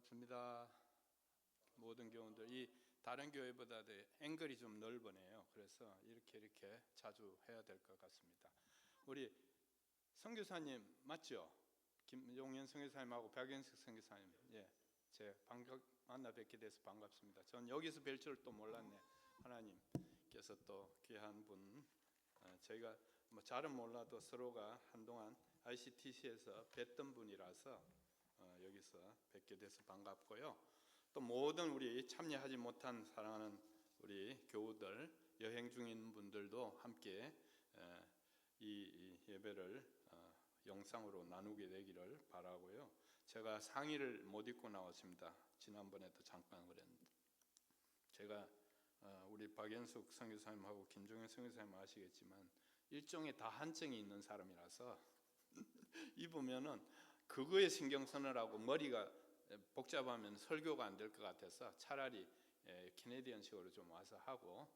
반갑습니다. 모든 교우들, 이 다른 교회보다 앵글이 좀 넓으네요. 그래서 이렇게 자주 해야 될 것 같습니다. 우리 선교사님 맞죠? 김용현 선교사님하고 박연식 선교사님, 제 만나 뵙게 돼서 반갑습니다. 전 여기서 뵐 줄 또 몰랐네. 하나님께서 또 귀한 분, 저희가 잘은 몰라도 서로가 한동안 ICTC에서 뵀던 분이라서 여기서 뵙게 돼서 반갑고요. 또 모든 우리 참여하지 못한 사랑하는 우리 교우들, 여행 중인 분들도 함께 이 예배를 영상으로 나누게 되기를 바라고요. 제가 상의를 못 입고 나왔습니다. 지난번에도 잠깐 그랬는데, 제가 우리 박연숙 선교사님하고 김종현 선교사님 아시겠지만 일종의 다한증이 있는 사람이라서 입으면은 그거에 신경 쓰느라고 머리가 복잡하면 설교가 안 될 것 같아서 차라리 캐네디언식으로 좀 와서 하고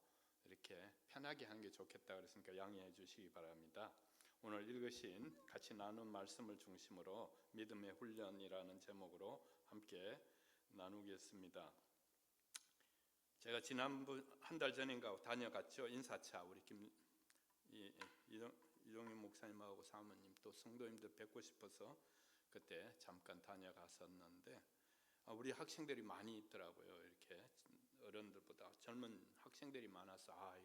이렇게 편하게 하는 게 좋겠다 그랬으니까 양해해 주시기 바랍니다. 오늘 읽으신 같이 나눈 말씀을 중심으로 믿음의 훈련이라는 제목으로 함께 나누겠습니다. 제가 지난번 한 달 전인가 다녀갔죠. 인사차 우리 이종윤 목사님하고 사모님 또 성도님들 뵙고 싶어서 그때 잠깐 다녀갔었는데 우리 학생들이 많이 있더라고요. 이렇게 어른들보다 젊은 학생들이 많아서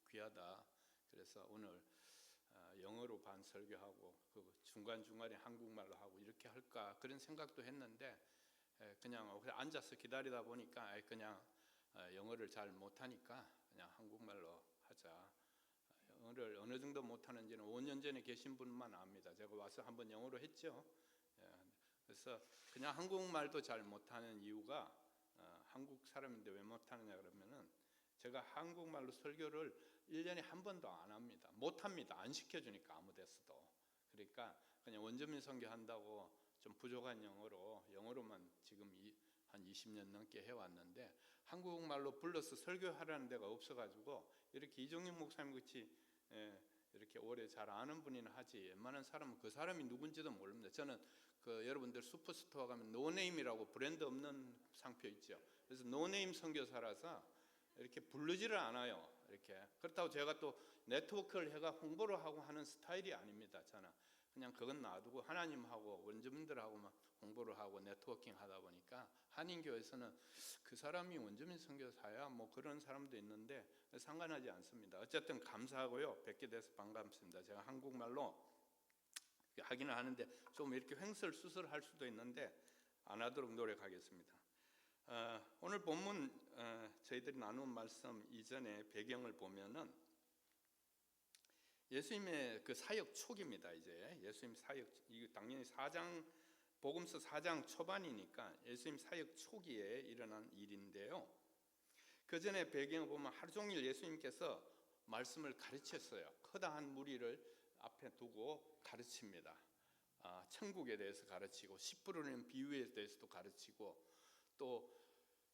귀하다. 그래서 오늘 영어로 반 설교하고 그 중간중간에 한국말로 하고 이렇게 할까 그런 생각도 했는데 그냥 앉아서 기다리다 보니까 그냥 영어를 잘 못하니까 그냥 한국말로 하자. 영어를 어느 정도 못하는지는 5년 전에 계신 분만 압니다. 제가 와서 한번 영어로 했죠. 그래서 그냥 한국말도 잘 못하는 이유가 한국 사람인데 왜 못하느냐 그러면은 제가 한국말로 설교를 1년에 한 번도 안 합니다. 못합니다. 안 시켜주니까 아무 데서도. 그러니까 그냥 원주민 선교한다고 좀 부족한 영어로만 지금 한 20년 넘게 해왔는데 한국말로 불러서 설교하라는 데가 없어가지고 이렇게 이종윤 목사님 같이 이렇게 오래 잘 아는 분이나 하지 웬만한 사람은 그 사람이 누군지도 모릅니다. 저는 여러분들 슈퍼스토어 가면 노네임이라고 브랜드 없는 상표 있죠. 그래서 노네임 선교사라서 이렇게 부르지를 않아요. 이렇게 그렇다고 제가 또 네트워크를 해가 홍보를 하고 하는 스타일이 아닙니다. 저는 그냥 그건 놔두고 하나님하고 원주민들하고만 홍보를 하고 네트워킹 하다 보니까 한인교회에서는 그 사람이 원주민 선교사야 뭐 그런 사람도 있는데 상관하지 않습니다. 어쨌든 감사하고요. 뵙게 돼서 반갑습니다. 제가 한국말로 하기는 하는데 좀 이렇게 횡설수설할 수도 있는데 안 하도록 노력하겠습니다. 오늘 본문 저희들이 나눈 말씀 이전에 배경을 보면은 예수님의 그 사역 초기입니다. 이제 예수님 사역 이거 당연히 복음서 4장 초반이니까 예수님 사역 초기에 일어난 일인데요. 그 전에 배경을 보면 하루 종일 예수님께서 말씀을 가르쳤어요. 커다란 무리를 앞에 두고 가르칩니다. 천국에 대해서 가르치고 씨 뿌리는 비유에 대해서도 가르치고 또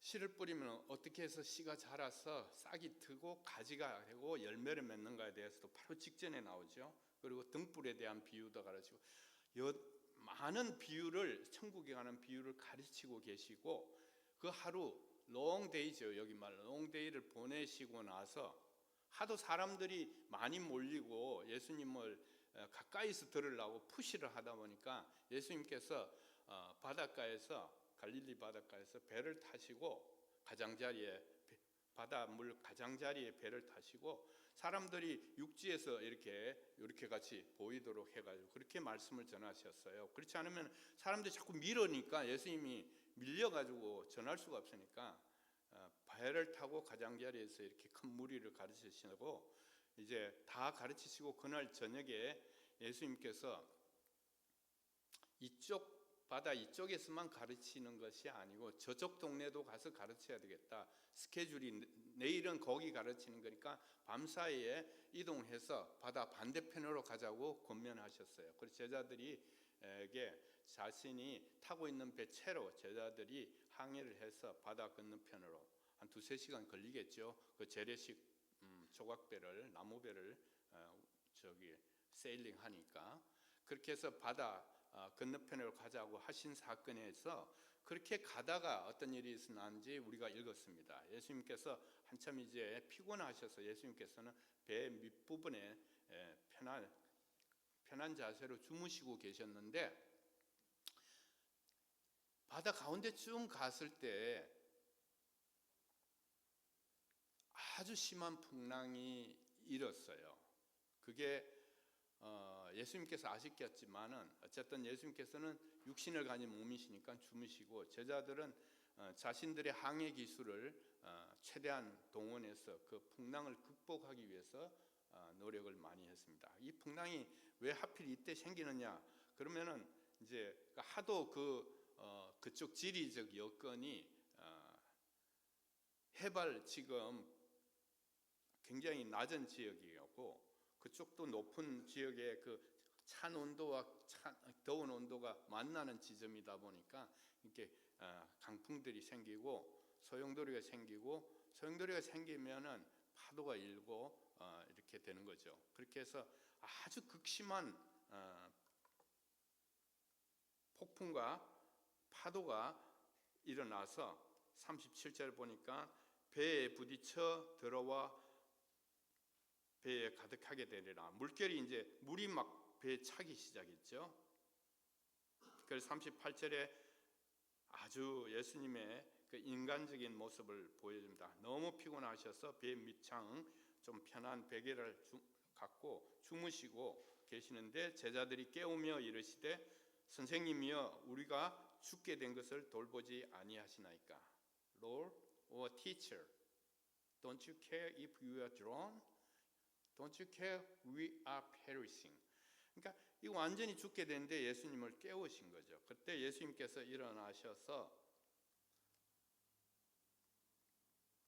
씨를 뿌리면 어떻게 해서 씨가 자라서 싹이 트고 가지가 되고 열매를 맺는가에 대해서도 바로 직전에 나오죠. 그리고 등불에 대한 비유도 가르치고 많은 비유를 천국에 가는 비유를 가르치고 계시고 그 하루 롱데이죠. 여기 말 롱데이를 보내시고 나서 하도 사람들이 많이 몰리고 예수님을 가까이서 들으려고 푸시를 하다 보니까 예수님께서 갈릴리 바닷가에서 배를 타시고 바닷물 가장자리에 배를 타시고 사람들이 육지에서 이렇게 같이 보이도록 해가지고 그렇게 말씀을 전하셨어요. 그렇지 않으면 사람들이 자꾸 밀으니까 예수님이 밀려가지고 전할 수가 없으니까 배를 타고 가장자리에서 이렇게 큰 무리를 가르치시고 이제 다 가르치시고 그날 저녁에 예수님께서 바다 이쪽에서만 가르치는 것이 아니고 저쪽 동네도 가서 가르쳐야 되겠다. 스케줄이 내일은 거기 가르치는 거니까 밤사이에 이동해서 바다 반대편으로 가자고 권면하셨어요. 그래서 제자들에게 자신이 타고 있는 배 채로 제자들이 항해를 해서 바다 건너편으로 한 2-3시간 걸리겠죠. 그 재래식 조각배를 나무배를 세일링 하니까 그렇게 해서 바다 건너편으로 가자고 하신 사건에서 그렇게 가다가 어떤 일이 일어난지 우리가 읽었습니다. 예수님께서 한참 이제 피곤하셔서 예수님께서는 배 밑부분에 편한 자세로 주무시고 계셨는데 바다 가운데쯤 갔을 때 아주 심한 풍랑이 일었어요. 그게 예수님께서 아시겠지만은 어쨌든 예수님께서는 육신을 가진 몸이시니까 주무시고 제자들은 자신들의 항해 기술을 최대한 동원해서 그 풍랑을 극복하기 위해서 노력을 많이 했습니다. 이 풍랑이 왜 하필 이때 생기느냐? 그러면은 이제 하도 그쪽 지리적 여건이 해발 지금 굉장히 낮은 지역이었고 그쪽도 높은 지역에 그 찬 온도와 더운 온도가 만나는 지점이다 보니까 이렇게 강풍들이 생기고 소용돌이가 생기면은 파도가 일고 이렇게 되는 거죠. 그렇게 해서 아주 극심한 폭풍과 파도가 일어나서 37절 보니까 배에 부딪혀 들어와 배에 가득하게 되리라. 물결이 이제 물이 막 배에 차기 시작했죠. 그래서 38절에 아주 예수님의 그 인간적인 모습을 보여줍니다. 너무 피곤하셔서 배 밑창 좀 편한 베개를 갖고 주무시고 계시는데 제자들이 깨우며 이르시되 선생님이여 우리가 죽게 된 것을 돌보지 아니하시나이까. Lord or teacher, don't you care if you are drowned? Don't you care we are perishing? 그러니까 이 완전히 죽게 되는데 예수님을 깨우신 거죠. 그때 예수님께서 일어나셔서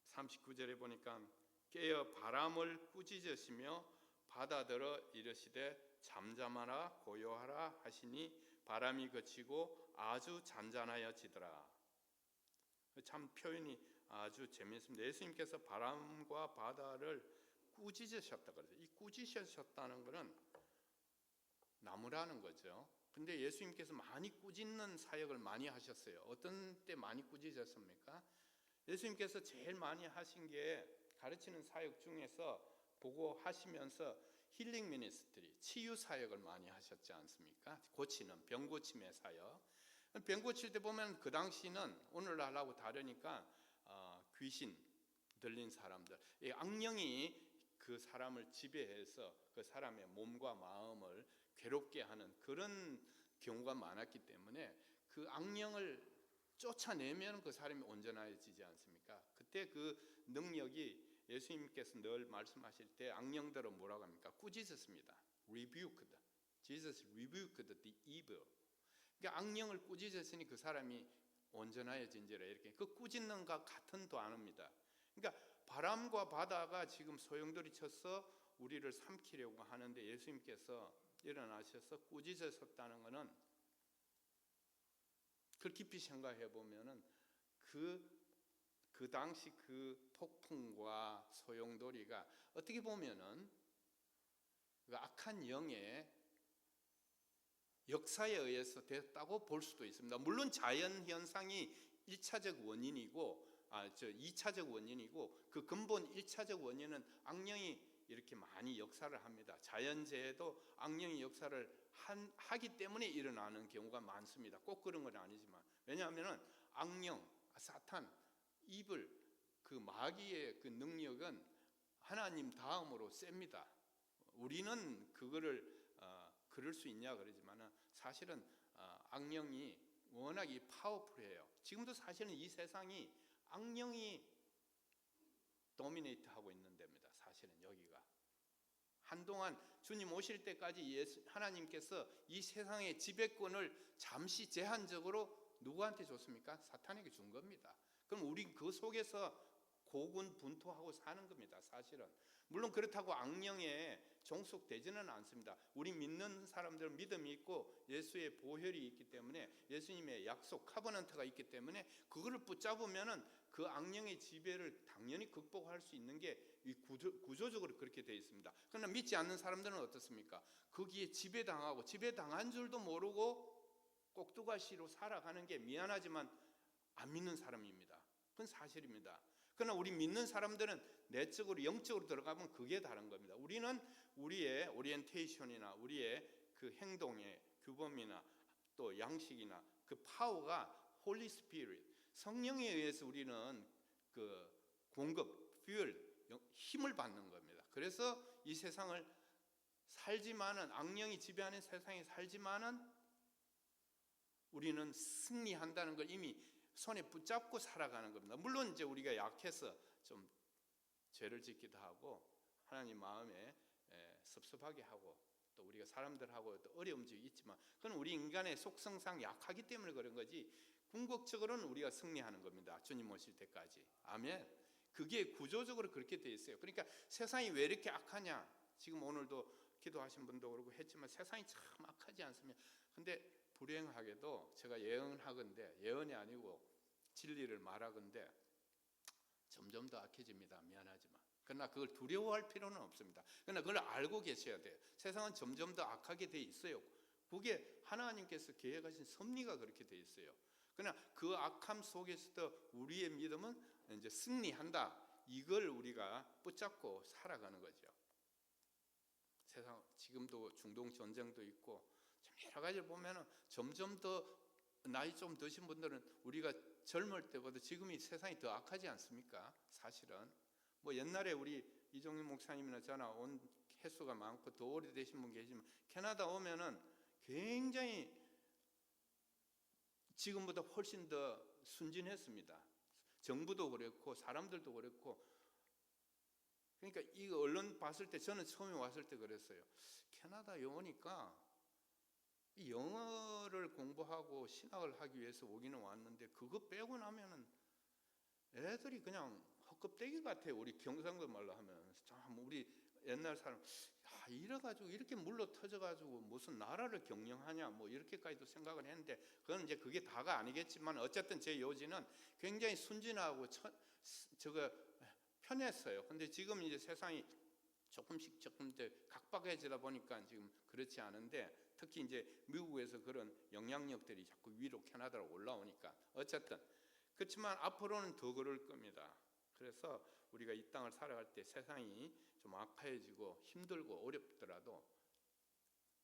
39절에 보니까 깨어 바람을 꾸짖으시며 바다들어 이르시되 잠잠하라 고요하라 하시니 바람이 그치고 아주 잔잔하여지더라. 참 표현이 아주 재미있습니다. 예수님께서 바람과 바다를 꾸짖으셨다 그러죠. 이 꾸짖으셨다는 것은 나무라는 거죠. 근데 예수님께서 많이 꾸짖는 사역을 많이 하셨어요. 어떤 때 많이 꾸짖으셨습니까? 예수님께서 제일 많이 하신 게 가르치는 사역 중에서 보고 하시면서 힐링 미니스트리, 치유 사역을 많이 하셨지 않습니까? 고치는 병 고침의 사역. 병 고칠 때 보면 그 당시는 오늘날하고 다르니까 귀신 들린 사람들, 이 악령이 그 사람을 지배해서 그 사람의 몸과 마음을 괴롭게 하는 그런 경우가 많았기 때문에 그 악령을 쫓아내면 그 사람이 온전해지지 않습니까? 그때 그 능력이 예수님께서 늘 말씀하실 때 악령들은 뭐라고 합니까? 꾸짖었습니다. Rebuked. Jesus rebuked the evil. 그러니까 악령을 꾸짖었으니 그 사람이 온전해진지라 이렇게 그 꾸짖는 것 같은 단어입니다. 그러니까 바람과 바다가 지금 소용돌이 쳐서 우리를 삼키려고 하는데 예수님께서 일어나셔서 꾸짖으셨다는 것은 그걸 깊이 생각해 보면은 그 당시 그 폭풍과 소용돌이가 어떻게 보면은 그 악한 영의 역사에 의해서 됐다고 볼 수도 있습니다. 물론 자연 현상이 1차적 원인이고 2차적 원인이고 그 근본 1차적 원인은 악령이 이렇게 많이 역사를 합니다. 자연재해도 악령이 역사를 하기 때문에 일어나는 경우가 많습니다. 꼭 그런 건 아니지만 왜냐하면 악령, 사탄, 이블, 그 마귀의 그 능력은 하나님 다음으로 셉니다. 우리는 그거를 그럴 수 있냐 그러지만 사실은 악령이 워낙 파워풀해요. 지금도 사실은 이 세상이 악령이 도미네이트하고 있는 데입니다. 사실은 여기가 한동안 주님 오실 때까지 하나님께서 이 세상의 지배권을 잠시 제한적으로 누구한테 줬습니까? 사탄에게 준 겁니다. 그럼 우리 그 속에서 고군분투하고 사는 겁니다. 사실은 물론 그렇다고 악령에 종속되지는 않습니다. 우리 믿는 사람들은 믿음이 있고 예수의 보혈이 있기 때문에 예수님의 약속 카버넌트가 있기 때문에 그거를 붙잡으면은 그 악령의 지배를 당연히 극복할 수 있는 게 구조적으로 그렇게 되어 있습니다. 그러나 믿지 않는 사람들은 어떻습니까? 거기에 지배당하고 지배당한 줄도 모르고 꼭두가시로 살아가는 게 미안하지만 안 믿는 사람입니다. 그건 사실입니다. 그러나 우리 믿는 사람들은 내적으로 영적으로 들어가면 그게 다른 겁니다. 우리는 우리의 오리엔테이션이나 우리의 그 행동의 규범이나 또 양식이나 그 파워가 홀리 스피릿, 성령에 의해서 우리는 그 공급, 퓨얼, 힘을 받는 겁니다. 그래서 이 세상을 살지만은, 악령이 지배하는 세상에 살지만은 우리는 승리한다는 걸 이미 손에 붙잡고 살아가는 겁니다. 물론 이제 우리가 약해서 좀 죄를 짓기도 하고 하나님 마음에 섭섭하게 하고 또 우리가 사람들하고 또 어려운 적이 있지만, 그건 우리 인간의 속성상 약하기 때문에 그런 거지, 궁극적으로는 우리가 승리하는 겁니다. 주님 오실 때까지. 아멘. 그게 구조적으로 그렇게 돼 있어요. 그러니까 세상이 왜 이렇게 악하냐, 지금 오늘도 기도하신 분도 그러고 했지만 세상이 참 악하지 않습니까? 근데 불행하게도 제가 예언하건대, 예언이 아니고 진리를 말하건대 점점 더 악해집니다. 미안하지만. 그러나 그걸 두려워할 필요는 없습니다. 그러나 그걸 알고 계셔야 돼요. 세상은 점점 더 악하게 돼 있어요. 그게 하나님께서 계획하신 섭리가 그렇게 돼 있어요. 그러나 그 악함 속에서도 우리의 믿음은 이제 승리한다. 이걸 우리가 붙잡고 살아가는 거죠. 세상 지금도 중동 전쟁도 있고 여러 가지를 보면은 점점 더 나이 좀 드신 분들은 우리가 젊을 때보다 지금이 세상이 더 악하지 않습니까? 사실은 뭐 옛날에 우리 이종윤 목사님이나 저나 온 횟수가 많고 더 오래되신 분 계시지만 캐나다 오면은 굉장히 지금보다 훨씬 더 순진했습니다. 정부도 그랬고 사람들도 그랬고. 그러니까 이 언론 봤을 때 저는 처음에 왔을 때 그랬어요. 캐나다 영어니까 이 영어를 공부하고 신학을 하기 위해서 오기는 왔는데 그거 빼고 나면은 애들이 그냥 헛껍데기 같아요. 우리 경상도 말로 하면 참 우리 옛날 사람 이래가지고 이렇게 물러 터져가지고 무슨 나라를 경영하냐 뭐 이렇게까지도 생각을 했는데 그건 이제 그게 다가 아니겠지만 어쨌든 제 요지는 굉장히 순진하고 저거 편했어요. 근데 지금 이제 세상이 조금씩 이제 각박해지다 보니까 지금 그렇지 않은데 특히 이제 미국에서 그런 영향력들이 자꾸 위로 캐나다로 올라오니까 어쨌든 그렇지만 앞으로는 더 그럴 겁니다. 그래서 우리가 이 땅을 살아갈 때 세상이 좀 악해지고 힘들고 어렵더라도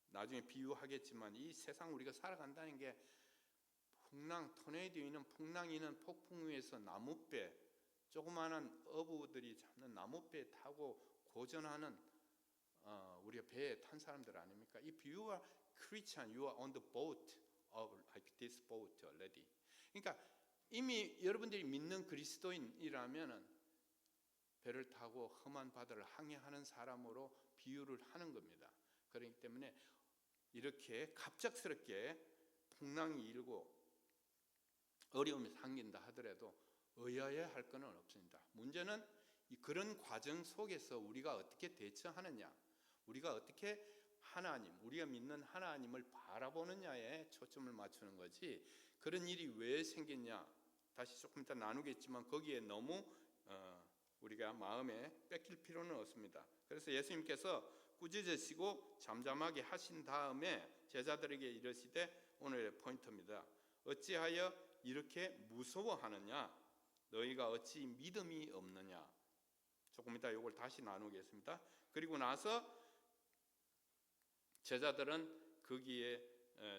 나중에 비유하겠지만 이 세상 우리가 살아간다는 게 풍랑, 토네이도이는 풍랑이는 폭풍 위에서 나뭇배, 조그마한 어부들이 잡는 나뭇배 타고 고전하는 우리가 배에 탄 사람들 아닙니까? 이 비유가 Christian, you are on the boat of like this boat already. 그러니까 이미 여러분들이 믿는 그리스도인이라면은 배를 타고 험한 바다를 항해하는 사람으로 비유를 하는 겁니다. 그렇기 때문에 이렇게 갑작스럽게 풍랑이 일고 어려움이 생긴다 하더라도 의아해할 것은 없습니다. 문제는 그런 과정 속에서 우리가 어떻게 대처하느냐, 우리가 어떻게 하나님, 우리가 믿는 하나님을 바라보느냐에 초점을 맞추는 거지 그런 일이 왜 생겼냐 다시 조금 이따 나누겠지만 거기에 너무 우리가 마음에 뺏길 필요는 없습니다. 그래서 예수님께서 꾸짖으시고 잠잠하게 하신 다음에 제자들에게 이르시되 오늘의 포인트입니다. 어찌하여 이렇게 무서워하느냐, 너희가 어찌 믿음이 없느냐. 조금 이따 이걸 다시 나누겠습니다. 그리고 나서 제자들은 거기에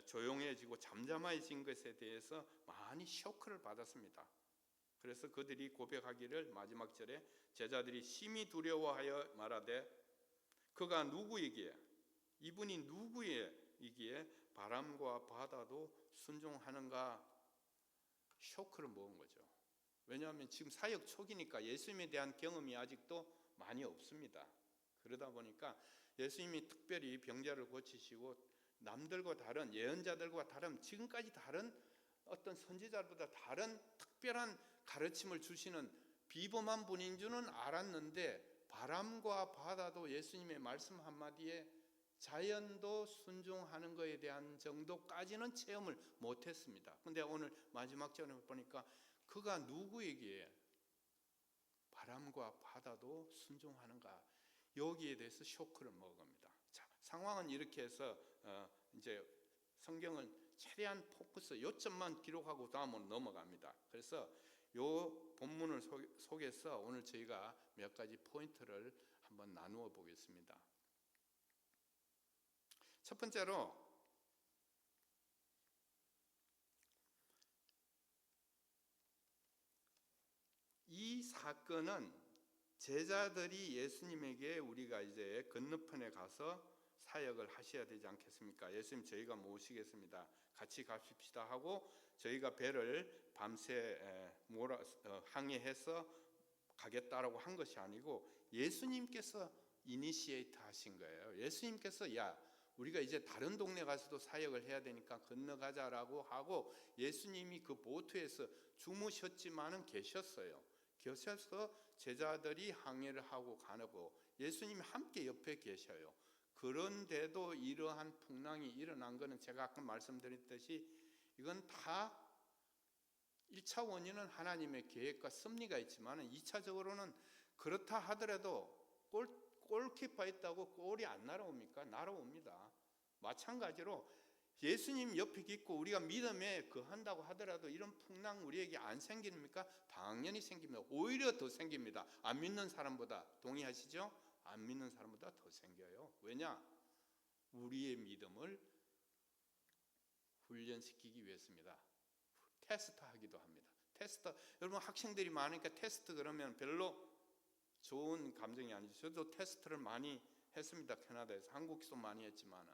조용해지고 잠잠해진 것에 대해서 많이 쇼크를 받았습니다. 그래서 그들이 고백하기를 마지막 절에 제자들이 심히 두려워하여 말하되 그가 누구이기에, 이분이 누구이기에 바람과 바다도 순종하는가. 쇼크를 먹은 거죠. 왜냐하면 지금 사역 초기니까 예수님에 대한 경험이 아직도 많이 없습니다. 그러다 보니까 예수님이 특별히 병자를 고치시고 남들과 다른 예언자들과 다른 지금까지 다른 어떤 선지자들보다 다른 특별한 가르침을 주시는 비범한 분인 줄은 알았는데 바람과 바다도 예수님의 말씀 한마디에 자연도 순종하는 것에 대한 정도까지는 체험을 못했습니다. 그런데 오늘 마지막 절에 보니까 그가 누구에게 바람과 바다도 순종하는가, 여기에 대해서 쇼크를 먹은 겁니다. 자, 상황은 이렇게 해서 이제 성경은 최대한 포커스 요점만 기록하고 다음으로 넘어갑니다. 그래서 요 본문을 속에서 오늘 저희가 몇 가지 포인트를 한번 나누어 보겠습니다. 첫 번째로 이 사건은 제자들이 예수님에게 우리가 이제 건너편에 가서 사역을 하셔야 되지 않겠습니까? 예수님 저희가 모시겠습니다. 같이 갑시다 하고 저희가 배를 밤새 항해해서 가겠다라고 한 것이 아니고 예수님께서 이니시에이트 하신 거예요. 예수님께서 야 우리가 이제 다른 동네 가서도 사역을 해야 되니까 건너가자라고 하고 예수님이 그 보트에서 주무셨지만은 계셨어요. 계셔서 제자들이 항해를 하고 가고 예수님이 함께 옆에 계셔요. 그런데도 이러한 풍랑이 일어난 것은 제가 아까 말씀드렸듯이 이건 다 1차 원인은 하나님의 계획과 섭리가 있지만 2차적으로는 그렇다 하더라도 골키퍼 있다고 골이 안 날아옵니까? 날아옵니다. 마찬가지로 예수님 옆에 있고 우리가 믿음에 거한다고 하더라도 이런 풍랑 우리에게 안 생깁니까? 당연히 생깁니다. 오히려 더 생깁니다. 안 믿는 사람보다. 동의하시죠? 안 믿는 사람보다 더 생겨요. 왜냐? 우리의 믿음을 훈련시키기 위해서입니다. 테스트하기도 합니다. 테스트, 여러분 학생들이 많으니까 테스트 그러면 별로 좋은 감정이 아니죠. 저도 테스트를 많이 했습니다. 캐나다에서. 한국에서 많이 했지만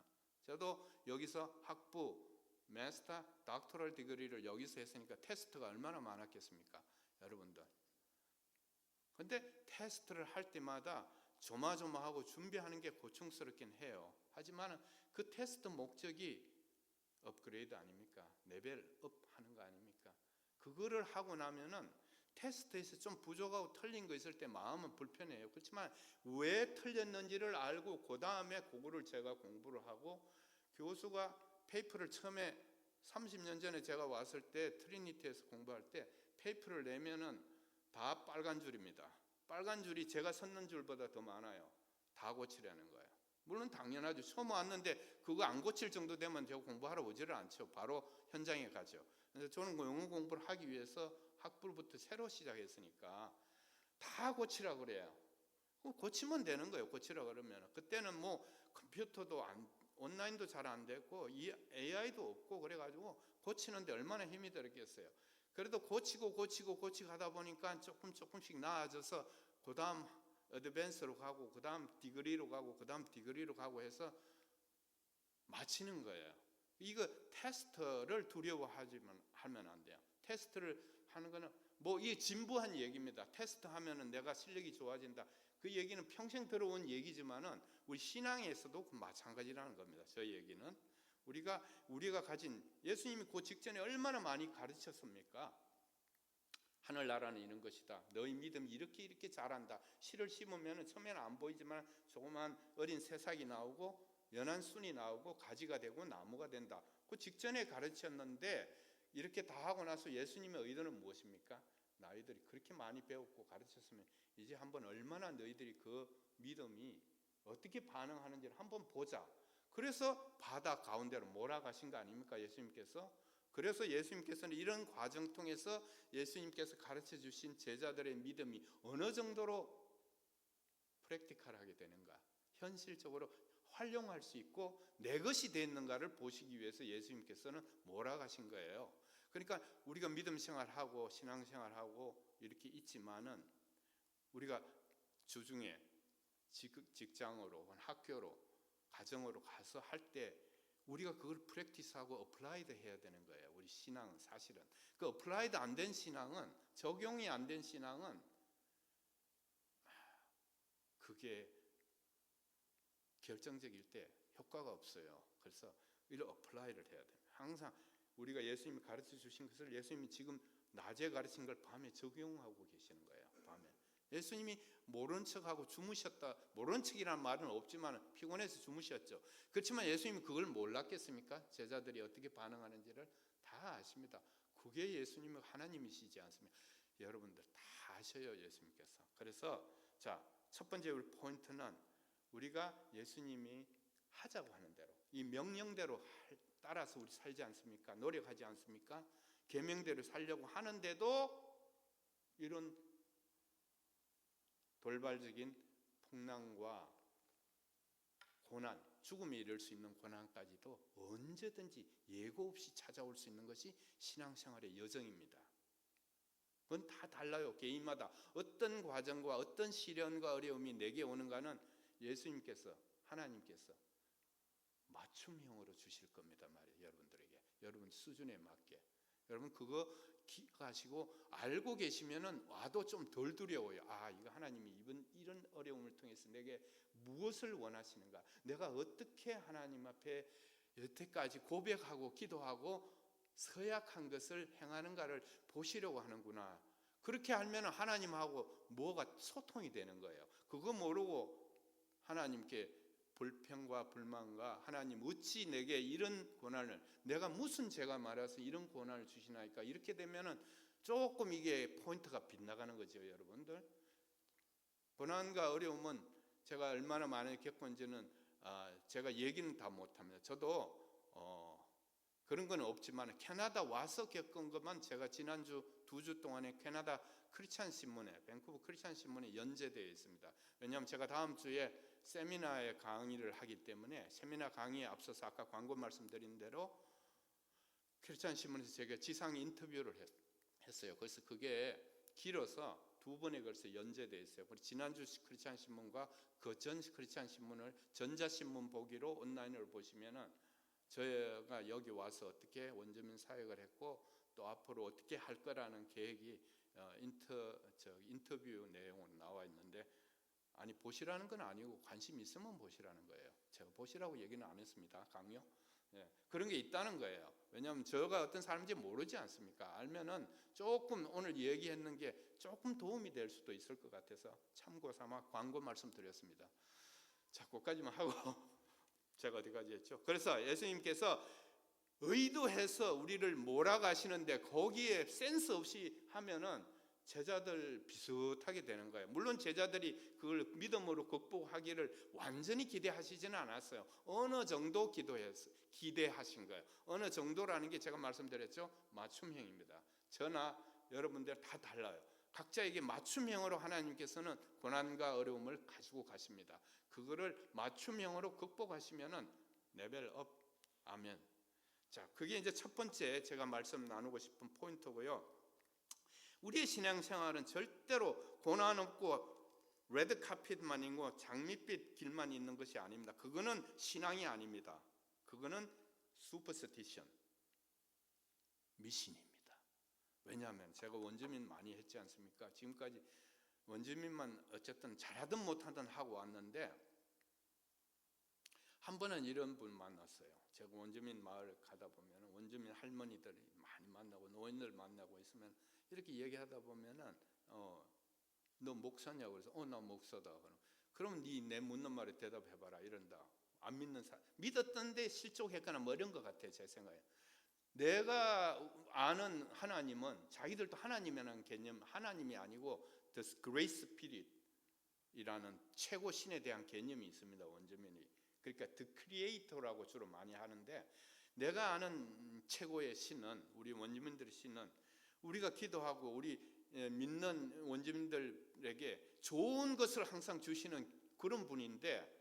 저도 여기서 학부, 마스터, 닥터럴 디그리를 여기서 했으니까 테스트가 얼마나 많았겠습니까? 여러분들. 근데 테스트를 할 때마다 조마조마하고 준비하는 게 고충스럽긴 해요. 하지만 그 테스트 목적이 업그레이드 아닙니까? 레벨업 하는 거 아닙니까? 그거를 하고 나면은 테스트에서 좀 부족하고 틀린 거 있을 때 마음은 불편해요. 그렇지만 왜 틀렸는지를 알고 그 다음에 그거를 제가 공부를 하고 교수가 페이퍼를 처음에 30년 전에 제가 왔을 때 트리니티에서 공부할 때 페이퍼를 내면은 다 빨간 줄입니다. 빨간 줄이 제가 썼는 줄보다 더 많아요. 다 고치려는 거예요. 물론 당연하죠. 처음 왔는데 그거 안 고칠 정도 되면 제가 공부하러 오지를 않죠. 바로 현장에 가죠. 그래서 저는 영어 공부를 하기 위해서 학부부터 새로 시작했으니까 다 고치라 그래요. 고치면 되는 거예요. 고치라 그러면 그때는 뭐 컴퓨터도 온라인도 잘 안 됐고 AI도 없고 그래가지고 고치는데 얼마나 힘이 들었겠어요. 그래도 고치고 하다 보니까 조금씩 나아져서 그 다음 어드밴스로 가고 그 다음 디그리로 가고 그 다음 디그리로 가고 해서 마치는 거예요. 이거 테스트를 두려워하면 안 돼요. 테스트를 하는 거는 뭐 이게 진부한 얘기입니다. 테스트 하면은 내가 실력이 좋아진다. 그 얘기는 평생 들어온 얘기지만은 우리 신앙에서도 마찬가지라는 겁니다. 저 얘기는 우리가 가진 예수님이 그 직전에 얼마나 많이 가르쳤습니까? 하늘나라는 이런 것이다. 너희 믿음이 이렇게 자란다. 씨를 심으면 처음에는 안 보이지만 조그만 어린 새싹이 나오고 연한 순이 나오고 가지가 되고 나무가 된다. 그 직전에 가르쳤는데 이렇게 다 하고 나서 예수님의 의도는 무엇입니까? 너희들이 그렇게 많이 배웠고 가르쳤으면 이제 한번 얼마나 너희들이 그 믿음이 어떻게 반응하는지를 한번 보자. 그래서 바다 가운데로 몰아가신 거 아닙니까? 예수님께서. 그래서 예수님께서는 이런 과정 통해서 예수님께서 가르쳐 주신 제자들의 믿음이 어느 정도로 프랙티컬하게 되는가, 현실적으로 활용할 수 있고 내 것이 됐는가를 보시기 위해서 예수님께서는 몰아가신 거예요. 그러니까 우리가 믿음 생활하고 신앙 생활하고 이렇게 있지만은 우리가 주중에 직장으로 학교로 가정으로 가서 할 때 우리가 그걸 프랙티스하고 어플라이드 해야 되는 거예요. 우리 신앙은 사실은 그 어플라이드 안 된 신앙은, 적용이 안 된 신앙은 그게 결정적일 때 효과가 없어요. 그래서 이를 어플라이를 해야 돼요. 항상 우리가 예수님이 가르쳐 주신 것을 예수님이 지금 낮에 가르친 걸 밤에 적용하고 계시는 거예요. 밤에 예수님이 모른 척하고 주무셨다. 모른 척이라는 말은 없지만 피곤해서 주무셨죠. 그렇지만 예수님이 그걸 몰랐겠습니까? 제자들이 어떻게 반응하는지를 다 아십니다. 그게 예수님은 하나님이시지 않습니까? 여러분들 다 아셔요, 예수님께서. 그래서 자, 첫 번째 우리 포인트는 우리가 예수님이 하자고 하는 대로, 이 명령대로 따라서 우리 살지 않습니까? 노력하지 않습니까? 계명대로 살려고 하는데도 이런 돌발적인 풍랑과 고난, 죽음에 이를 수 있는 고난까지도 언제든지 예고 없이 찾아올 수 있는 것이 신앙생활의 여정입니다. 그건 다 달라요. 개인마다 어떤 과정과 어떤 시련과 어려움이 내게 오는가는 예수님께서, 하나님께서 맞춤형으로 주실 겁니다 말이에요. 여러분들에게, 여러분 수준에 맞게. 여러분 그거 기억하시고 알고 계시면은 와도 좀 덜 두려워요. 아, 이거 하나님이 이런 어려움을 통해서 내게 무엇을 원하시는가, 내가 어떻게 하나님 앞에 여태까지 고백하고 기도하고 서약한 것을 행하는가를 보시려고 하는구나. 그렇게 하면 하나님하고 뭐가 소통이 되는 거예요. 그거 모르고 하나님께 불평과 불만과 하나님 어찌 내게 이런 고난을, 내가 무슨 죄가 많아서 이런 고난을 주시나이까, 이렇게 되면은 조금 이게 포인트가 빗나가는 거죠. 여러분들, 고난과 어려움은 제가 얼마나 많이 겪은지는 제가 얘기는 다 못합니다. 저도 그런 건 없지만 캐나다 와서 겪은 것만 제가 지난주 2주 동안에 캐나다 크리스찬 신문에, 밴쿠버 크리스찬 신문에 연재되어 있습니다. 왜냐하면 제가 다음 주에 세미나에 강의를 하기 때문에 세미나 강의에 앞서서 아까 광고 말씀드린 대로 크리스찬 신문에서 제가 지상 인터뷰를 했어요. 그래서 그게 길어서 2번에 걸쳐 연재되어 있어요. 그리고 지난주 크리스찬 신문과 그 전 크리스찬 신문을 전자신문 보기로 온라인으로 보시면은 저희가 여기 와서 어떻게 원주민 사역을 했고 또 앞으로 어떻게 할 거라는 계획이 인터뷰 내용으로 나와 있는데, 아니 보시라는 건 아니고 관심 있으면 보시라는 거예요. 제가 보시라고 얘기는 안 했습니다. 강요. 그런 게 있다는 거예요. 왜냐하면 저가 어떤 사람인지 모르지 않습니까? 알면은 조금 오늘 얘기했는 게 조금 도움이 될 수도 있을 것 같아서 참고 삼아 광고 말씀드렸습니다. 자, 거기까지만 하고 제가 어디까지 했죠? 그래서 예수님께서 의도해서 우리를 몰아가시는데 거기에 센스 없이 하면은 제자들 비슷하게 되는 거예요. 물론 제자들이 그걸 믿음으로 극복하기를 완전히 기대하시지는 않았어요. 어느 정도 기대하신 거예요. 어느 정도라는 게 제가 말씀드렸죠, 맞춤형입니다. 저나 여러분들 다 달라요. 각자에게 맞춤형으로 하나님께서는 고난과 어려움을 가지고 가십니다. 그거를 맞춤형으로 극복하시면은 레벨업. 아멘. 자, 그게 이제 첫 번째 제가 말씀 나누고 싶은 포인트고요. 우리의 신앙생활은 절대로 고난 없고 레드 카펫만 있고 장밋빛 길만 있는 것이 아닙니다. 그거는 신앙이 아닙니다. 그거는 슈퍼스티션, 미신입니다. 왜냐하면 제가 원주민 많이 했지 않습니까? 지금까지 원주민만 어쨌든 잘하든 못하든 하고 왔는데, 한 번은 이런 분 만났어요. 제가 원주민 마을 가다 보면 원주민 할머니들이 많이 만나고 노인들 만나고 있으면 이렇게 얘기하다 보면은 너 목사냐고 그래서 나 목사다. 그럼 내 묻는 말에 대답해봐라 이런다. 안 믿는 사람, 믿었던데 실족했거나 뭐 이런 것 같아요. 제 생각에 내가 아는 하나님은 자기들도 하나님이라는 개념, 하나님이 아니고 The Grace Spirit이라는 최고 신에 대한 개념이 있습니다. 원주민이. 그러니까 The Creator라고 주로 많이 하는데, 내가 아는 최고의 신은, 우리 원주민들의 신은 우리가 기도하고 우리 믿는 원주민들에게 좋은 것을 항상 주시는 그런 분인데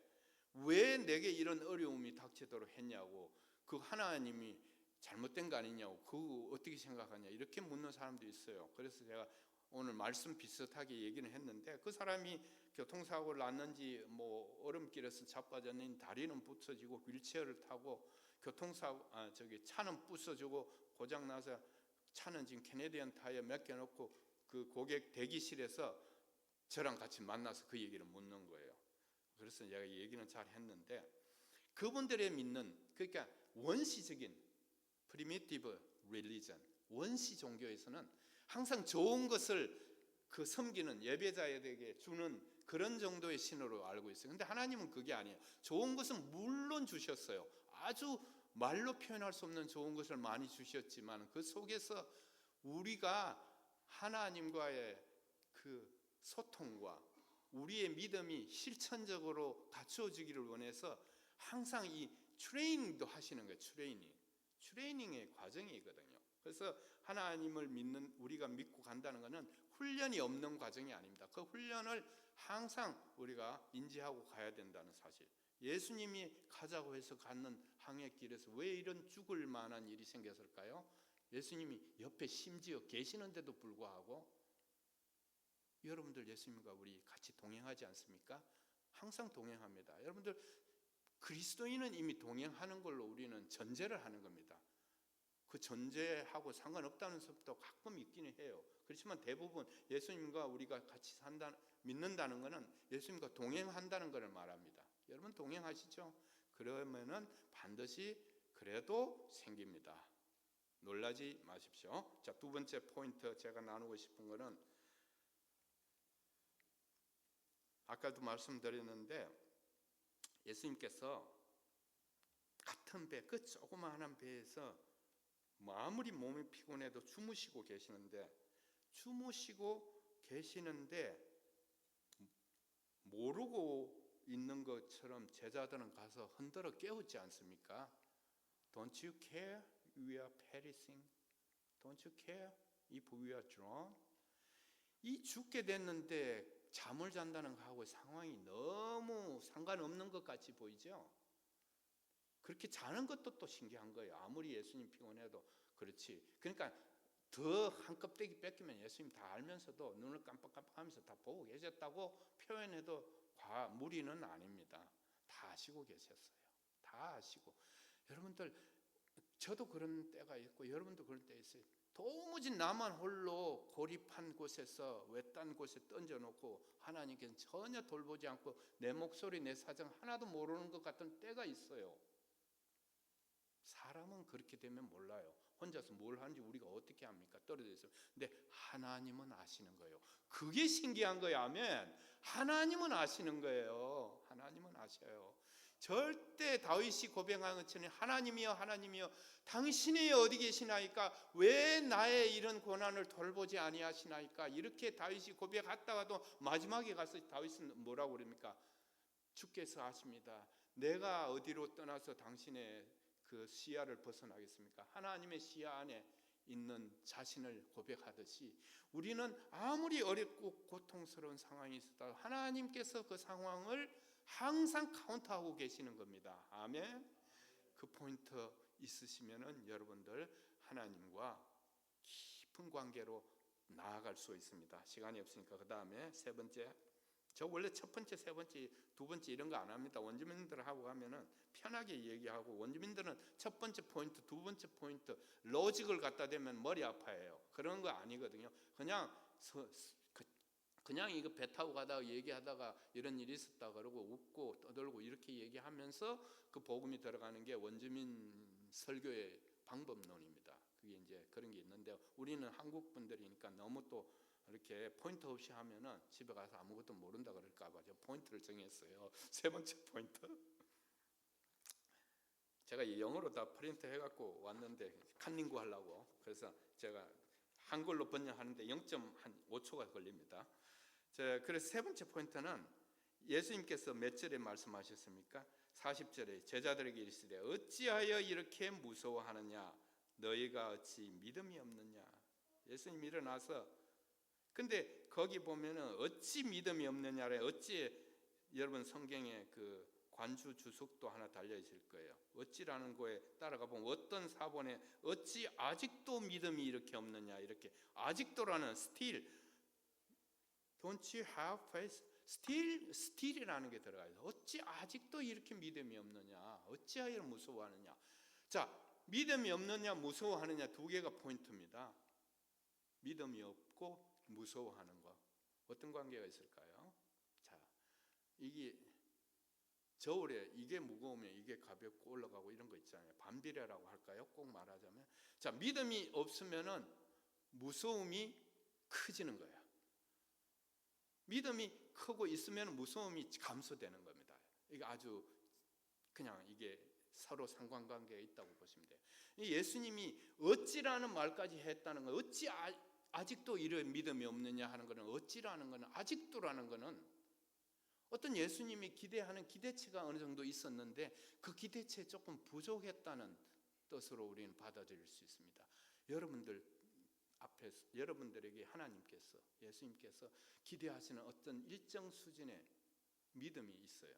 왜 내게 이런 어려움이 닥치도록 했냐고, 그 하나님이 잘못된 거 아니냐고, 그거 어떻게 생각하냐 이렇게 묻는 사람도 있어요. 그래서 제가 오늘 말씀 비슷하게 얘기는 했는데, 그 사람이 교통사고를 났는지 뭐 얼음길에서 자빠졌는지 다리는 부서지고 휠체어를 타고 차는 부서지고 고장나서 차는 지금 캐네디언 타이어 맡겨놓고 그 고객 대기실에서 저랑 같이 만나서 그 얘기를 묻는 거예요. 그래서 제가 얘기는 잘 했는데, 그분들의 믿는, 그러니까 원시적인 primitive religion, 원시 종교에서는 항상 좋은 것을 그 섬기는 예배자에게 주는 그런 정도의 신으로 알고 있어요. 근데 하나님은 그게 아니에요. 좋은 것은 물론 주셨어요. 아주 말로 표현할 수 없는 좋은 것을 많이 주셨지만 그 속에서 우리가 하나님과의 그 소통과 우리의 믿음이 실천적으로 갖추어지기를 원해서 항상 이 트레이닝도 하시는 거예요. 트레이닝. 트레이닝의 과정이거든요. 그래서 하나님을 믿는 우리가 믿고 간다는 것은 훈련이 없는 과정이 아닙니다. 그 훈련을 항상 우리가 인지하고 가야 된다는 사실. 예수님이 가자고 해서 가는 항해 길에서 왜 이런 죽을 만한 일이 생겼을까요? 예수님이 옆에 심지어 계시는데도 불구하고, 여러분들 예수님과 우리 같이 동행하지 않습니까? 항상 동행합니다. 여러분들 그리스도인은 이미 동행하는 걸로 우리는 전제를 하는 겁니다. 그 전제하고 상관없다는 것도 가끔 있기는 해요. 그렇지만 대부분 예수님과 우리가 같이 믿는다는 것은 예수님과 동행한다는 것을 말합니다. 여러분 동행하시죠? 그러면은 반드시 그래도 생깁니다. 놀라지 마십시오. 자, 두 번째 포인트 제가 나누고 싶은 것은, 아까도 말씀드렸는데 예수님께서 같은 배, 그 조그마한 배에서 아무리 몸이 피곤해도 주무시고 계시는데 모르고 있는 것처럼 제자들은 가서 흔들어 깨우지 않습니까? Don't you care we are perishing? Don't you care if we are drowned? 이 죽게 됐는데 잠을 잔다는 거하고 상황이 너무 상관없는 것 같이 보이죠? 그렇게 자는 것도 또 신기한 거예요. 아무리 예수님 피곤해도. 그렇지. 그러니까 더 한 껍데기 뺏기면 예수님 다 알면서도 눈을 깜빡깜빡하면서 다 보고 계셨다고 표현해도 무리는 아닙니다. 다 아시고 계셨어요. 다 아시고. 여러분들, 저도 그런 때가 있고 여러분도 그런 때 있어요. 도무지 나만 홀로 고립한 곳에서 외딴 곳에 던져놓고 하나님께서 전혀 돌보지 않고 내 목소리 내 사정 하나도 모르는 것 같은 때가 있어요. 사람은 그렇게 되면 몰라요. 혼자서 뭘 하는지 우리가 어떻게 합니까? 떨어져 있어요. 근데 하나님은 아시는 거예요. 그게 신기한 거예요. 아멘. 하나님은 아시는 거예요. 하나님은 아셔요. 절대 다윗이 고백한 것처럼 하나님이여 하나님이여 당신이 어디 계시나이까? 왜 나의 이런 고난을 돌보지 아니하시나이까? 이렇게 다윗이 고백했다가도 마지막에 가서 다윗은 뭐라고 그럽니까? 주께서 아십니다. 내가 어디로 떠나서 당신의 그 시야를 벗어나겠습니까? 하나님의 시야 안에 있는 자신을 고백하듯이 우리는 아무리 어렵고 고통스러운 상황이 있어도 하나님께서 그 상황을 항상 카운트하고 계시는 겁니다. 아멘. 그 포인트 있으시면은 여러분들 하나님과 깊은 관계로 나아갈 수 있습니다. 시간이 없으니까 그 다음에 세 번째, 저 원래 첫 번째, 세 번째, 두 번째 이런 거 안 합니다. 원주민들하고 가면은 편하게 얘기하고, 원주민들은 첫 번째 포인트, 두 번째 포인트 로직을 갖다 대면 머리 아파해요. 그런 거 아니거든요. 그냥 이거 배 타고 가다가 얘기하다가 이런 일이 있었다 그러고 웃고 떠들고 이렇게 얘기하면서 그 복음이 들어가는 게 원주민 설교의 방법론입니다. 그게 이제 그런 게 있는데 우리는 한국 분들이니까 너무 또 이렇게 포인트 없이 하면은 집에 가서 아무것도 모른다 그럴까 봐 제가 포인트를 정했어요. 세 번째 포인트. 제가 영어로 다 프린트 해갖고 왔는데 칸닝구 하려고, 그래서 제가 한글로 번역하는데 0.5초가 걸립니다. 그래서 세 번째 포인트는 예수님께서 몇 절에 말씀하셨습니까? 40절에 제자들에게 이르시되 어찌하여 이렇게 무서워하느냐? 너희가 어찌 믿음이 없느냐? 예수님 일어나서, 근데 거기 보면은 어찌 믿음이 없느냐래. 어찌, 여러분 성경에 그 관주 주석도 하나 달려 있을 거예요. 어찌라는 거에 따라가 보면 어떤 사본에 어찌 아직도 믿음이 이렇게 없느냐, 이렇게 아직도라는 still, don't you have faith? still이라는 게 들어가요. 어찌 아직도 이렇게 믿음이 없느냐, 어찌하여 무서워하느냐. 자, 믿음이 없느냐 무서워하느냐 두 개가 포인트입니다. 믿음이 없고 무서워하는 거 어떤 관계가 있을까요? 자, 이게 겨울에 이게 무거우면 이게 가볍고 올라가고 이런 거 있잖아요. 반비례라고 할까요? 꼭 말하자면, 자, 믿음이 없으면은 무서움이 커지는 거예요. 믿음이 크고 있으면 무서움이 감소되는 겁니다. 이게 아주 그냥 이게 서로 상관관계가 있다고 보시면 돼요. 예수님이 어찌라는 말까지 했다는 거, 어찌 아직도 이런 믿음이 없느냐 하는 것은, 어찌라는 것은, 아직도라는 것은 어떤 예수님이 기대하는 기대치가 어느 정도 있었는데 그 기대치에 조금 부족했다는 뜻으로 우리는 받아들일 수 있습니다. 여러분들 앞에서 여러분들에게 하나님께서 예수님께서 기대하시는 어떤 일정 수준의 믿음이 있어요.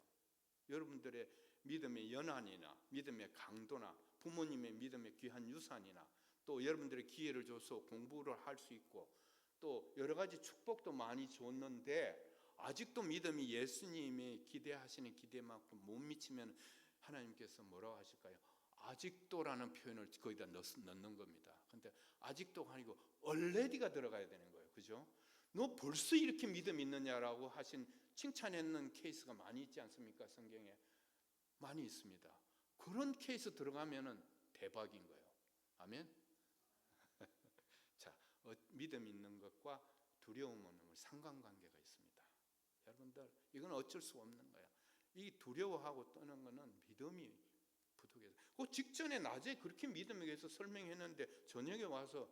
여러분들의 믿음의 연한이나 믿음의 강도나 부모님의 믿음의 귀한 유산이나 또 여러분들의 기회를 줘서 공부를 할 수 있고 또 여러 가지 축복도 많이 줬는데 아직도 믿음이 예수님이 기대하시는 기대만큼 못 미치면 하나님께서 뭐라고 하실까요? 아직도라는 표현을 거기다 넣는 겁니다. 근데 아직도가 아니고 already가 들어가야 되는 거예요. 그죠? 너 벌써 이렇게 믿음 있느냐라고 하신 칭찬했는 케이스가 많이 있지 않습니까? 성경에 많이 있습니다. 그런 케이스 들어가면은 대박인 거예요. 아멘. 자, 믿음 있는 것과 두려움은 상관관계가 있습니다. 여러분들 이건 어쩔 수 없는 거예요. 이 두려워하고 떠는 거는 믿음이 부족해서. 그 직전에 낮에 그렇게 믿음에 대해서 설명했는데 저녁에 와서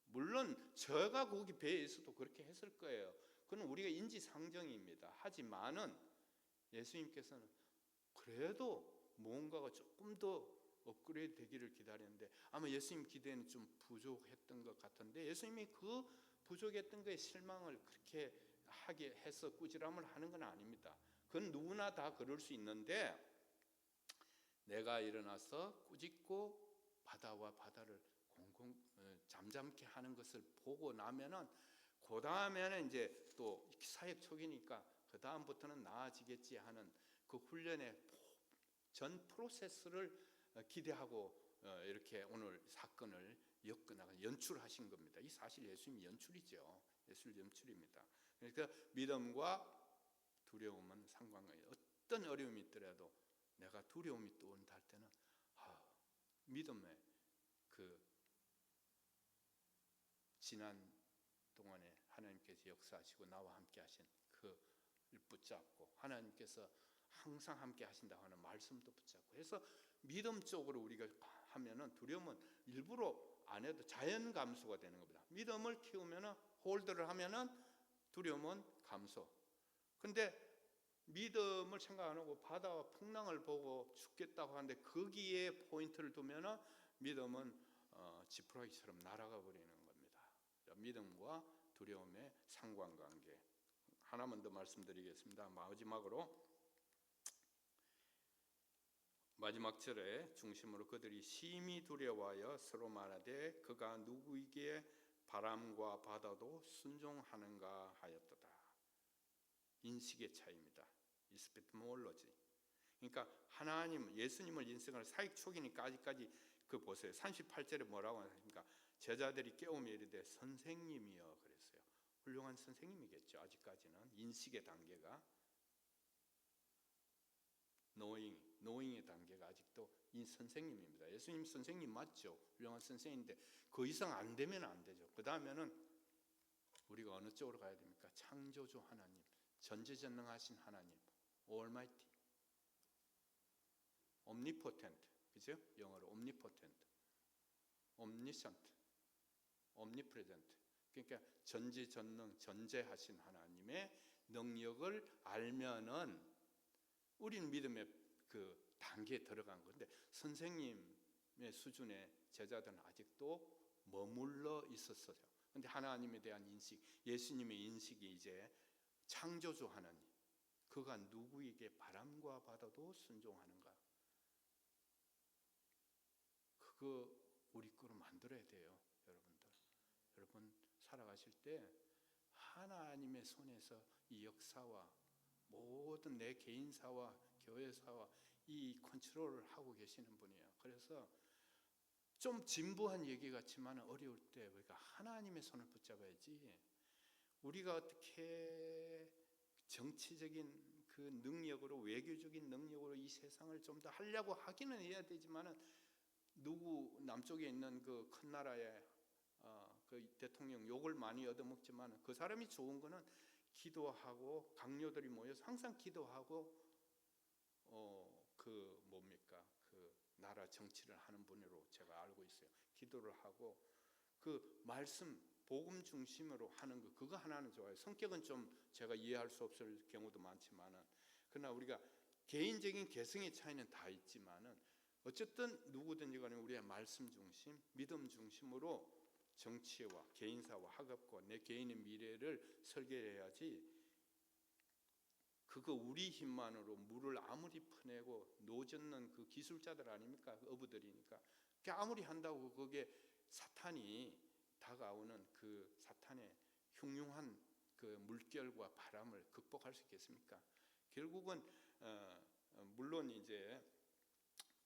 물론 제가 거기 배에 있어도 그렇게 했을 거예요. 그건 우리가 인지상정입니다. 하지만은 예수님께서는 그래도 뭔가가 조금 더 업그레이드 되기를 기다렸는데 아마 예수님 기대는 좀 부족했던 것 같은데 예수님이 그 부족했던 거에 실망을 그렇게 하게 해서 꾸지람을 하는 건 아닙니다. 그건 누구나 다 그럴 수 있는데 내가 일어나서 꾸짖고 바다와 바다를 잠잠케 하는 것을 보고 나면은 그 다음에는 이제 또 사역 초기니까 그 다음부터는 나아지겠지 하는 그 훈련의 전 프로세스를 기대하고 이렇게 오늘 사건을 연출하신 겁니다. 이 사실 예수님 연출이죠. 예술 연출입니다. 그러니까 믿음과 두려움은 상관관계. 어떤 어려움이 있더라도 내가 두려움이 또 온다 할 때는 믿음의 그 지난 동안에 하나님께서 역사하시고 나와 함께 하신 그를 붙잡고 하나님께서 항상 함께 하신다고 하는 말씀도 붙잡고 해서 믿음 쪽으로 우리가 하면은 두려움은 일부러 안 해도 자연 감소가 되는 겁니다. 믿음을 키우면은 홀드를 하면은 두려움은 감소. 근데 믿음을 생각 안 하고 바다와 풍랑을 보고 죽겠다고 하는데 거기에 포인트를 두면은 믿음은 지푸라기처럼 날아가 버리는 겁니다. 믿음과 두려움의 상관관계. 하나만 더 말씀드리겠습니다. 마지막 절에 중심으로 그들이 심히 두려워하여 서로 말하되 그가 누구에게 바람과 바다도 순종하는가 하였도다. 인식의 차이입니다. 이스피트몰로지. 그러니까 하나님, 예수님을 인생을 사역 초기니까 아직까지 그 보세요. 38절에 뭐라고 하십니까? 제자들이 깨우며 이르되 선생님이여 그랬어요. 훌륭한 선생님이겠죠. 아직까지는 인식의 단계가 knowing의 단계가 아직도 이 선생님입니다. 예수님 선생님 맞죠? 훌륭한 선생님인데 그 이상 안 되면 안 되죠. 그 다음에는 우리가 어느 쪽으로 가야 됩니까? 창조주 하나님, 전지전능하신 하나님, Almighty, Omnipotent, 그죠? 영어로 Omnipotent, Omniscient, Omnipresent. 그러니까 전지전능, 전제하신 하나님의 능력을 알면은 우리는 믿음의 그 단계에 들어간 건데 선생님의 수준의 제자들은 아직도 머물러 있었어요. 근데 하나님에 대한 인식, 예수님의 인식이 이제 창조주 하나님, 그가 누구에게 바람과 바다도 순종하는가? 그거 우리 거로 만들어야 돼요, 여러분들. 여러분 살아가실 때 하나님의 손에서 이 역사와 모든 내 개인사와 교회사와 이 컨트롤을 하고 계시는 분이에요. 그래서 좀 진부한 얘기 같지만 어려울 때 우리가 하나님의 손을 붙잡아야지. 우리가 어떻게 정치적인 그 능력으로, 외교적인 능력으로 이 세상을 좀 더 하려고 하기는 해야 되지만은 누구 남쪽에 있는 그 큰 나라의 그 대통령 욕을 많이 얻어먹지만 그 사람이 좋은 거는 기도하고 강요들이 모여서 항상 기도하고 그 나라 정치를 하는 분으로 제가 알고 있어요. 기도를 하고 그 말씀 복음 중심으로 하는 거 그거 하나는 좋아요. 성격은 좀 제가 이해할 수 없을 경우도 많지만은 그러나 우리가 개인적인 개성의 차이는 다 있지만은 어쨌든 누구든지 간에 우리의 말씀 중심, 믿음 중심으로 정치와 개인사와 학업과 내 개인의 미래를 설계해야지, 그거 우리 힘만으로 물을 아무리 퍼내고 노젓는 그 기술자들 아닙니까? 그 어부들이니까. 그게 아무리 한다고 그게 사탄이 다가오는 그 사탄의 흉흉한 그 물결과 바람을 극복할 수 있겠습니까? 결국은 물론 이제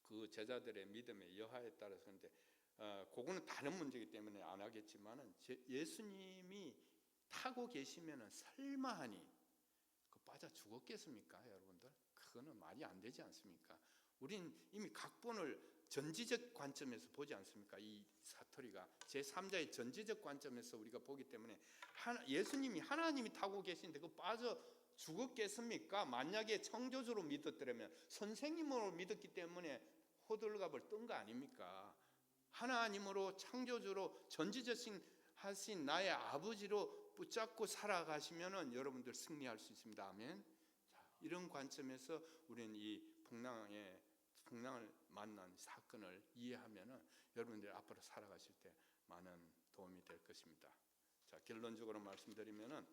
그 제자들의 믿음의 여하에 따라서, 근데 그거는 다른 문제이기 때문에 안 하겠지만은, 예수님이 타고 계시면은 설마하니 그 빠져 죽었겠습니까, 여러분들? 그거는 말이 안 되지 않습니까? 우린 이미 각본을 전지적 관점에서 보지 않습니까? 이 사토리가 제3자의 전지적 관점에서 우리가 보기 때문에, 예수님이 하나님이 타고 계신데 그 빠져 죽었겠습니까? 만약에 창조주로 믿었더라면, 선생님으로 믿었기 때문에 호들갑을 뜬 거 아닙니까? 하나님으로 창조주로 전지적인 하신 나의 아버지로 붙잡고 살아가시면은 여러분들 승리할 수 있습니다. 아멘. 자, 이런 관점에서 우리는 이 풍랑을 만난 사건을 이해하면은 여러분들 앞으로 살아가실 때 많은 도움이 될 것입니다. 자, 결론적으로 말씀드리면은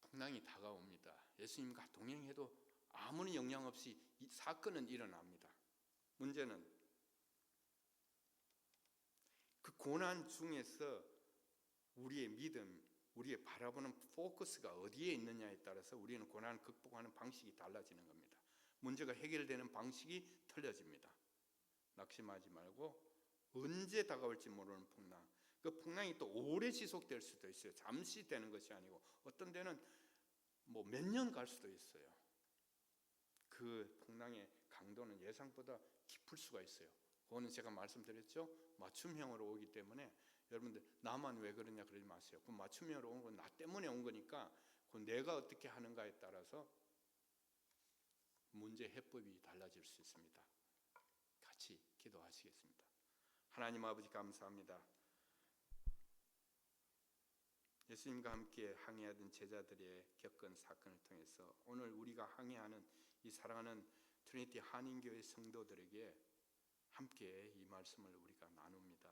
풍랑이 다가옵니다. 예수님과 동행해도 아무런 영향 없이 이 사건은 일어납니다. 문제는 그 고난 중에서 우리의 믿음, 우리의 바라보는 포커스가 어디에 있느냐에 따라서 우리는 고난을 극복하는 방식이 달라지는 겁니다. 문제가 해결되는 방식이 틀려집니다. 낙심하지 말고, 언제 다가올지 모르는 풍랑, 그 풍랑이 또 오래 지속될 수도 있어요. 잠시 되는 것이 아니고 어떤 데는 뭐 몇 년 갈 수도 있어요. 그 풍랑의 강도는 예상보다 깊을 수가 있어요. 그거는 제가 말씀드렸죠. 맞춤형으로 오기 때문에 여러분들 나만 왜 그러냐 그러지 마세요. 그 맞춤형으로 온 건 나 때문에 온 거니까, 그 내가 어떻게 하는가에 따라서 문제 해법이 달라질 수 있습니다. 같이 기도하시겠습니다. 하나님 아버지, 감사합니다. 예수님과 함께 항해하던 제자들의 겪은 사건을 통해서 오늘 우리가 항해하는 이 사랑하는 트리니티 한인교회 성도들에게 함께 이 말씀을 우리가 나눕니다.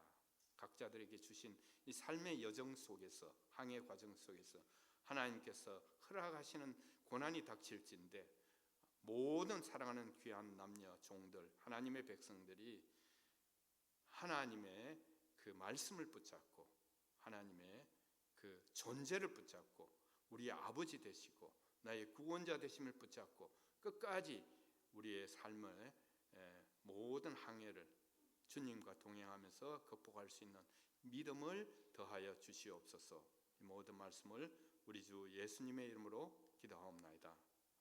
각자들에게 주신 이 삶의 여정 속에서, 항해 과정 속에서 하나님께서 허락하시는 고난이 닥칠진데, 모든 사랑하는 귀한 남녀 종들, 하나님의 백성들이 하나님의 그 말씀을 붙잡고, 하나님의 그 존재를 붙잡고, 우리의 아버지 되시고 나의 구원자 되심을 붙잡고 끝까지 우리의 삶의 모든 항해를 주님과 동행하면서 극복할 수 있는 믿음을 더하여 주시옵소서. 이 모든 말씀을 우리 주 예수님의 이름으로 기도하옵나이다.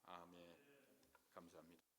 아멘. 감사합니다.